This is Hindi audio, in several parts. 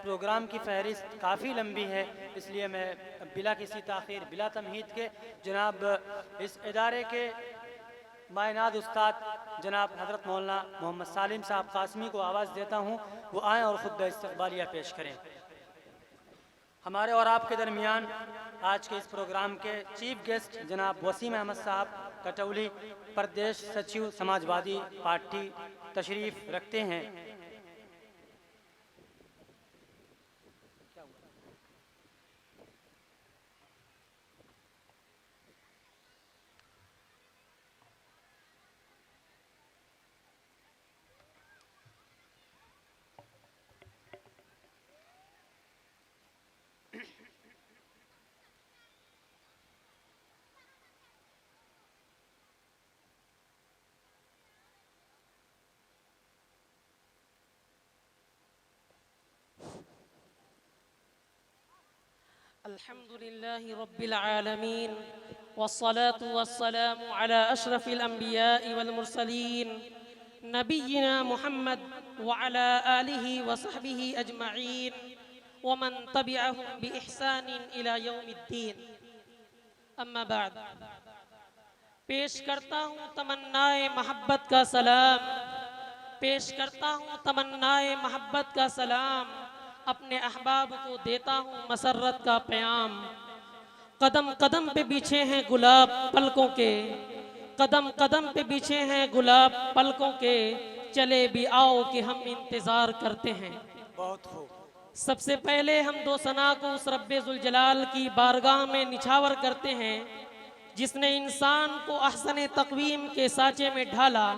प्रोग्राम की फहरिस्त काफ़ी लंबी है, इसलिए मैं बिला किसी ताख़ीर बिला तमहीद के जनाब इस इदारे के मायनाद उस्ताद जनाब हज़रत मौलाना मोहम्मद सालिम साहब कासमी को आवाज़ देता हूँ, वो आएँ और ख़ुतबा इस्तक़बालिया पेश करें। हमारे और आपके दरमियान आज के इस प्रोग्राम के चीफ गेस्ट जनाब वसीम अहमद साहब कटौली, प्रदेश सचिव समाजवादी पार्टी तशरीफ़ रखते हैं। अल्हम्दुलिल्लाहि रब्बिल आलमीन वस्सलातु वस्सलामु अला अशरफिल अंबियाइ वल मुरसलीन नबिय्यिना मुहम्मद व अला आलिहि व सहबिहि अजमईन व मन तबिअहुम बि इहसानिन इला यौमिद्दीन। अम्मा बाद, पेश करता हूँ तमन्नाए मोहब्बत का सलाम, पेश करता हूँ तमन्नाए मोहब्बत का सलाम, अपने अहबाब को देता हूँ मसरत का प्याम। कदम कदम पे बिछे हैं गुलाब पलकों के, कदम कदम पे बिछे हैं गुलाब पलकों के, चले भी आओ कि हम इंतज़ार करते हैं। बहुत खूब। सबसे पहले हम दो सना को उस रब्बे जुल जलाल की बारगाह में निछावर करते हैं जिसने इंसान को अहसन तक़वीम के साँचे में ढाला,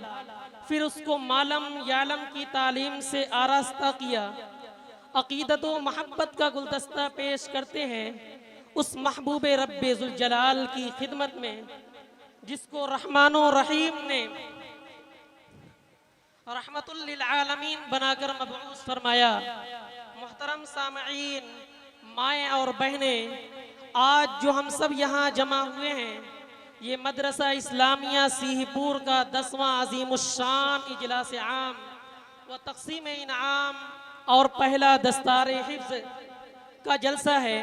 फिर उसको मालम यालम की तालीम से आरास्ता किया। अक़ीदत व मोहब्बत का गुलदस्ता पेश करते हैं उस महबूब रब्बे जुल जलाल की खिदमत में जिसको रहमान व रहीम ने रहमतुल लिल आलमीन बनाकर मबऊस फरमाया। मुहतरम सामईन, माएँ और बहनें, आज जो हम सब यहाँ जमा हुए हैं, ये मदरसा इस्लामिया सीहपुर का 10वां अज़ीमुश्शान इजलास आम व तक़सीम इनाम और पहला दस्तारे हिफ्ज़ का जलसा है।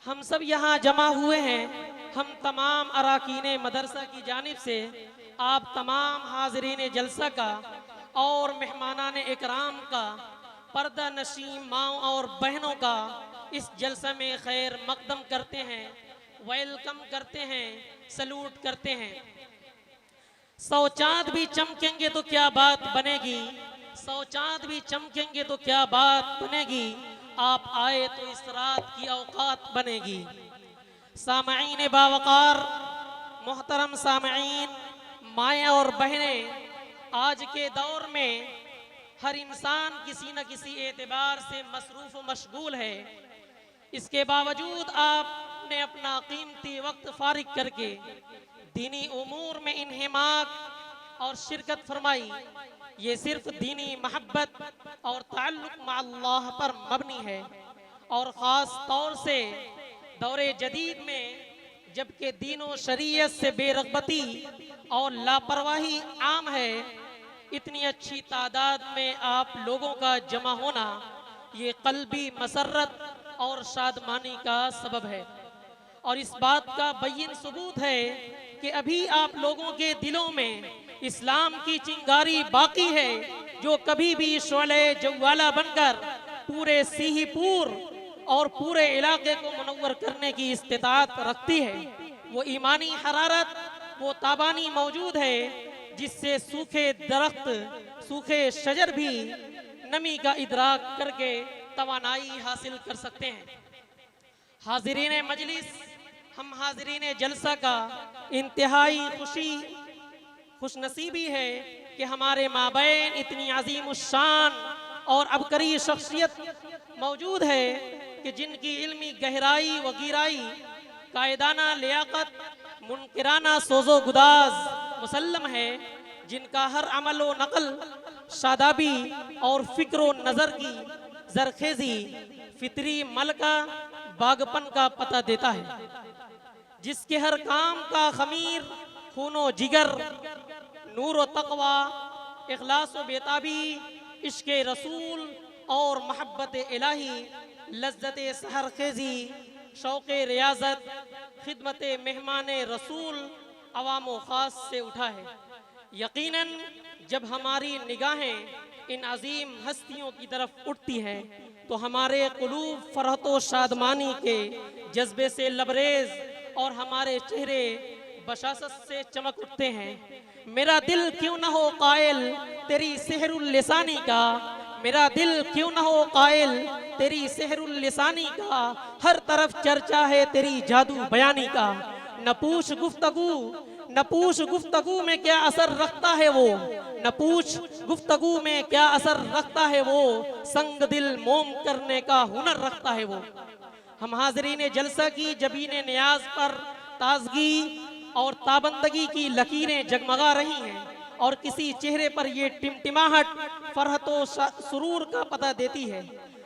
हम सब यहाँ जमा हुए हैं, हम तमाम अराकीने मदरसा की जानिब से आप तमाम हाज़रीन जलसा का और मेहमानान इकराम का, पर्दा नशीं माओं और बहनों का इस जलसा में खैर मकदम करते हैं, वेलकम करते हैं, सलूट करते हैं। 100 चाँद भी चमकेंगे तो क्या बात बनेगी, 100 चाँद भी चमकेंगे तो क्या बात बनेगी, आप आए तो इस रात की औकात बनेगी। सामईन बावकार, मोहतरम सामईन, माएँ और बहनें, आज के दौर में हर इंसान किसी न किसी एतबार से मसरूफ़ व मशगूल है। इसके बावजूद आपने अपना कीमती वक्त फारिग करके दीनी उमूर में इन्हिमाक और शिरकत फरमाई। ये सिर्फ दीनी महब्बत और ताल्लुक़ मा अल्लाह पर मबनी है और ख़ास तौर से दौरे जदीद में, जबकि दीनों शरीयत से बेरग़बती और लापरवाही आम है, इतनी अच्छी तादाद में आप लोगों का जमा होना ये क़ल्बी मसरत और शादमानी का सबब है। और इस बात का बय्यिन सबूत है कि अभी आप लोगों के दिलों में इस्लाम की चिंगारी बाकी है, जो कभी भी शोले जवाला बनकर पूरे सीहीपुर और पूरे इलाके को मुनव्वर करने की इस्तिताअत रखती है। वो ईमानी हरारत, वो ताबानी मौजूद है जिससे सूखे दरख्त, सूखे शजर भी नमी का इदराक करके तवानाई हासिल कर सकते हैं। हाज़रीन मजलिस, हम हाज़रीन जलसा का इंतहाई खुशनसीबी है कि हमारे माबैन इतनी अज़ीमुश्शान और अबकरी शख्सियत मौजूद है कि जिनकी इल्मी गहराई व गिराई, कायदाना लियाकत, मुनकिराना सोज़ो गुदाज मुसल्लम है, जिनका हर अमल व नकल शादाबी और फ़िक्र व नज़र की जरखेज़ी, फितरी मलका बागपन का पता देता है, जिसके हर काम का खमीर खूनो जिगर, नूर व तक़वा, इखलास व बेताबी, इश्क़ रसूल और मोहब्बत इलाही, लज्जत सहर खेजी, शौक़ रियाजत, खिदमत मेहमान रसूल अवाम व ख़ास से उठा है। यकीनन जब हमारी निगाहें इन अजीम हस्तियों की तरफ उठती हैं तो हमारे कुलूब फरहत व शादमानी के जज्बे से लबरेज और हमारे चेहरे बशासत से चमक उठते हैं। मेरा दिल क्यों न हो कायल तेरी सेहरुल लिसानी का, मेरा दिल क्यों न हो कायल तेरी सेहरुल लिसानी का, हर तरफ चर्चा है तेरी जादू बयानी का। न पूछ गुफ्तगू में क्या असर रखता है वो, न पूछ गुफ्तगू में क्या असर रखता है वो, संग दिल मोम करने का हुनर रखता है वो। हम हाज़रीन जलसा की जबीन नियाज पर ताजगी और ताबंदगी की लकीरें जगमगा रही हैं और किसी चेहरे पर ये टिमटिमाहट फरहत व सुरूर का पता देती है।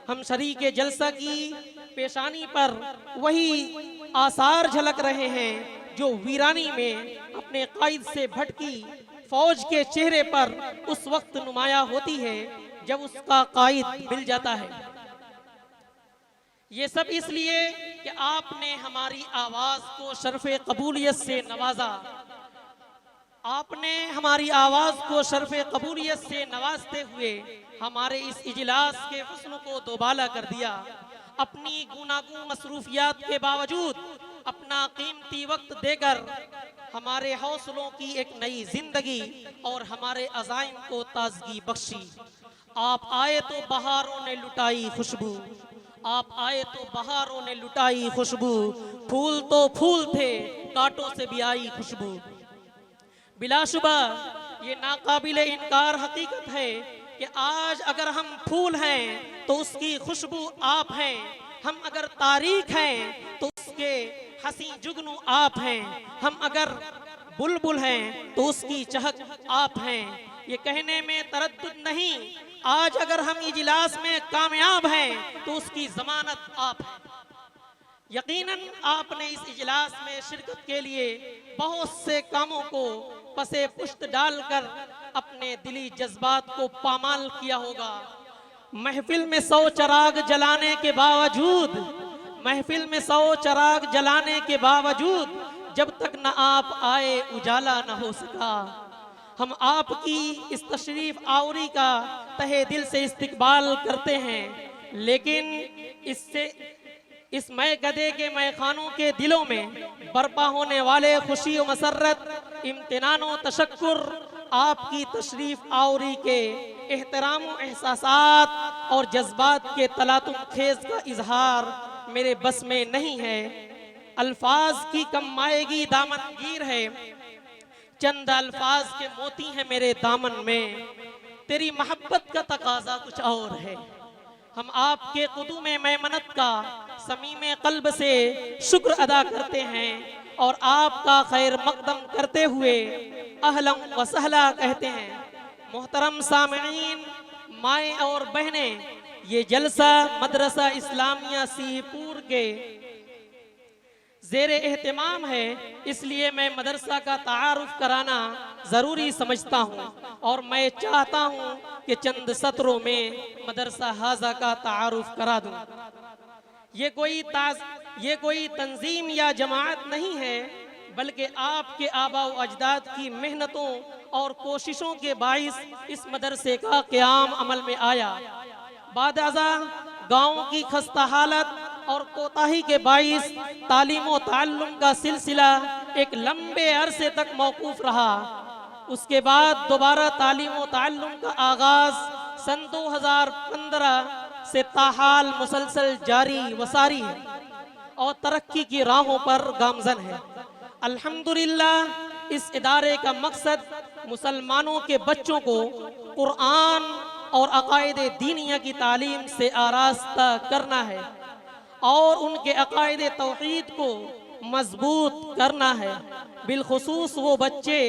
हम शरीके जलसा की पेशानी पर वही आसार झलक रहे हैं जो वीरानी में अपने कायद से भटकी फौज के चेहरे पर उस वक्त नुमाया होती है जब उसका कायद मिल जाता है। ये सब इसलिए कि आपने हमारी आवाज को शर्फ़े कबूलियत से नवाजा, आपने हमारी आवाज को शर्फ़े कबूलियत से नवाजते हुए हमारे इस इजलास के हुस्न को दोबाला कर दिया। अपनी गुनागू मसरूफियात के बावजूद अपना कीमती वक्त देकर हमारे हौसलों की एक नई जिंदगी और हमारे अज़ाइम को ताजगी बख्शी। आप आए तो बहारों ने लुटाई खुशबू, आप आए तो बहारों ने लुटाई खुशबू, फूल तो फूल थे कांटों से भी आई खुशबू। बिलाशुबा ये नाकाबिले इनकार हकीकत है कि आज अगर हम फूल हैं तो उसकी खुशबू आप हैं, हम अगर तारीख हैं तो उसके हसी जुगनू आप हैं, हम अगर बुलबुल हैं तो उसकी चहक आप हैं। ये कहने में तरद्दुद नहीं, आज अगर हम इजलास में कामयाब हैं तो उसकी जमानत आप हैं। यकीनन आपने इस इजलास में शिरकत के लिए बहुत से कामों को पसे पुश्त डालकर अपने दिली जज्बात को पामाल किया होगा। महफिल में 100 चराग जलाने के बावजूद, महफिल में 100 चराग जलाने के बावजूद जब तक न आप आए उजाला न हो सका। हम आपकी इस तशरीफ आवरी का तहे दिल से इस्तकबाल करते हैं, लेकिन इससे इस मय गदे के मैखानों के दिलों में बर्पा होने वाले खुशी व मसरत, इम्तिनान व तशक्कुर, आपकी तशरीफ आवरी के एहतराम व एहसासात और जज्बात के तलातुम खेज का इजहार मेरे बस में नहीं है। अल्फाज की कमाएगी दामनगीर है, चंद अल्फाज के मोती हैं मेरे दामन में, तेरी मोहब्बत का तकाजा कुछ और है। हम आपके कुदूम मैमनत का समीम कल्ब से शुक्र अदा करते हैं और आपका खैर मकदम करते हुए अहलम व सहला कहते हैं। मोहतरम सामईन, माएँ और बहनें, ये जलसा मदरसा इस्लामिया सीपुर के ज़ेरे एहतमाम है, इसलिए मैं मदरसा का तारुफ कराना ज़रूरी समझता हूँ और मैं चाहता हूँ कि चंद सत्रों में मदरसा हाजा का तारुफ करा दूँ। ये कोई तंजीम या जमात नहीं है, बल्कि आपके आबा व अजदाद की मेहनतों और कोशिशों के बाइस इस मदरसे का क़याम अमल में आया। बादअज़ा गाँव की खस्ता हालत और कोताही के बाइस तालीम व ताल्लुम का सिलसिला एक लंबे अरसे तक मौकूफ रहा। उसके बाद दोबारा तालीम व ताल्लुम का आगाज सन 2015 से ताहाल मुसलसल जारी वसारी है और तरक्की की राहों पर गामजन है। अल्हम्दुलिल्लाह इस इदारे का मकसद मुसलमानों के बच्चों को कुरान और अकायद दीनिया की तालीम से आरास्ता करना है और उनके अकायद तौहीद को मजबूत करना है। बिलखुसूस वो बच्चे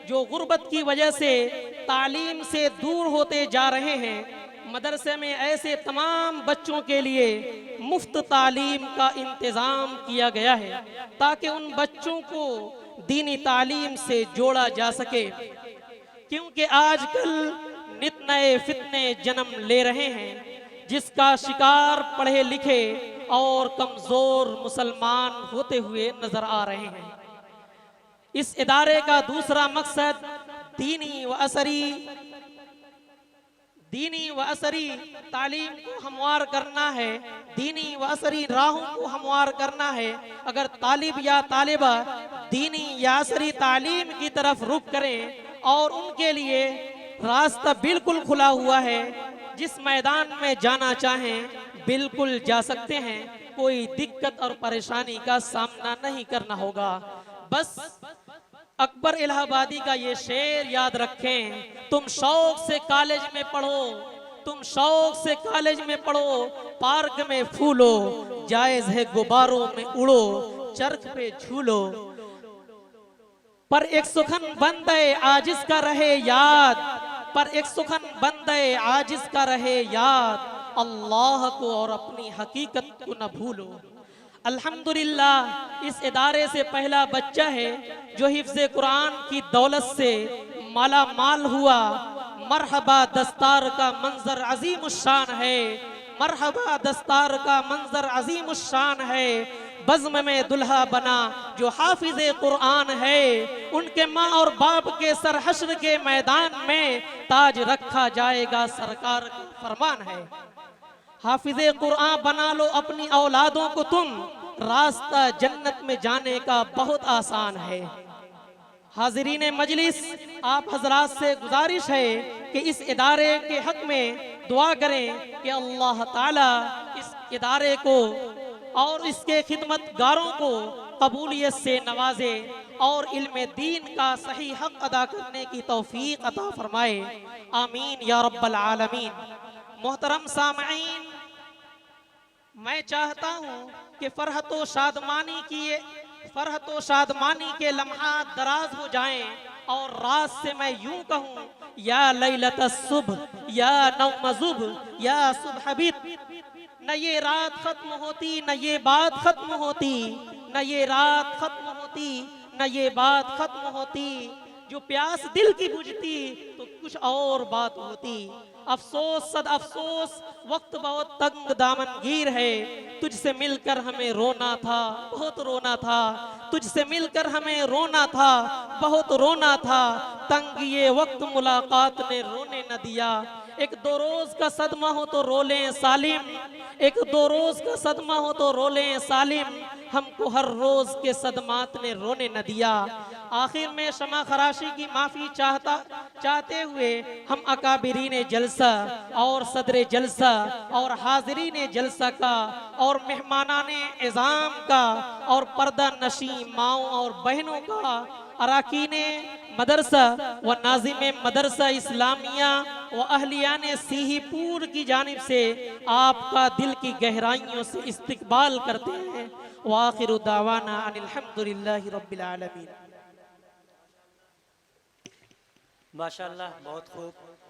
जो गुर्बत की वजह से तालीम से दूर होते जा रहे हैं, मदरसे में ऐसे तमाम बच्चों के लिए मुफ्त तालीम का इंतज़ाम किया गया है ताकि उन बच्चों को दीनी तालीम से जोड़ा जा सके, क्योंकि आजकल नित नए फितने जन्म ले रहे हैं। जिसका शिकार पढ़े लिखे और कमजोर मुसलमान होते हुए नजर आ रहे हैं। इस इदारे का दूसरा मकसद दीनी व असरी तालीम को हमवार करना है, दीनी व असरी राहों को हमवार करना है। अगर तालिब या तालिबा दीनी या असरी तालीम की तरफ रुख करें और उनके लिए रास्ता बिल्कुल खुला हुआ है, जिस मैदान में जाना चाहें बिल्कुल जा सकते हैं, कोई दिक्कत और परेशानी का सामना नहीं करना होगा। बस अकबर इलाहाबादी का ये शेर याद रखें, तुम शौक से कॉलेज में पढ़ो, तुम शौक से कॉलेज में पढ़ो, पार्क में फूलो, जायज है गुब्बारों में उड़ो, चरख पे झूलो, पर एक सुखन बंदे आजिज का रहे याद, पर एक सुखन बंदे आजिज का रहे याद, अल्लाह को और अपनी हकीकत को न भूलो। अल्हम्दुलिल्लाह इस इदारे से पहला बच्चा है जो हिफ्ज़े कुरान की दौलत से माला माल हुआ। मरहबा दस्तार का मंजर अजीम शान है, मरहबा दस्तार का मंजर अजीम शान है। बज़्म में दुल्हा बना जो हाफिज़े कुरान है, उनके माँ और बाप के सर हश्र के मैदान में ताज रखा जाएगा, सरकार का फरमान है। हाफिज़े कुरान बना लो अपनी औलादों को तुम, रास्ता जन्नत में जाने का बहुत आसान है। हाज़रीन मजलिस, आप हजरात से गुजारिश है कि इस इदारे के हक में दुआ करें कि अल्लाह ताला इस इदारे को और इसके खिदमतगारों को कबूलियत से नवाजे और इल्म दीन का सही हक अदा करने की तौफीक अता फरमाए। आमीन या रब्बल आलमीन। मोहतरम सामईन, मैं चाहता हूँ कि फरहतो शादमानी के लम्हात दराज हो जाएं और रात से मैं यूं कहूँ, या लैलत सुबह या नौमजुब या सुबहबित। न ये रात खत्म होती, न ये बात खत्म होती, न ये रात खत्म होती, न ये बात खत्म होती। जो प्यास दिल की बुझती तो कुछ और बात होती। अफसोस सद अफसोस वक्त बहुत तंग दामनगीर है, तुझसे मिलकर हमें रोना था, बहुत रोना था, तुझसे मिलकर हमें रोना था, बहुत रोना था। तंग ये वक्त मुलाकात ने रोने न दिया। एक दो रोज का सदमा हो तो रोलें सालिम, एक दो रोज का सदमा हो तो रोलें सालिम, हमको हर रोज के सदमात ने रोने न दिया। आखिर में शमा खराशी की माफी चाहते हुए हम अकाबिरीन जलसा और सदर जलसा और हाजिरीन जलसा का और मेहमानाने इज़ाम का और पर्दा नशी माओं और बहनों का, अराकीने मदरसा व नाजिम मदरसा इस्लामिया व अहलियाने सीहीपुर की जानिब से आपका दिल की गहराइयों से इस्तकबाल करते हैं। व आखिरु दावाना अनिल हम्दुलिल्लाहि रब्बिल आलमीन। माशाअल्लाह, बहुत खूब।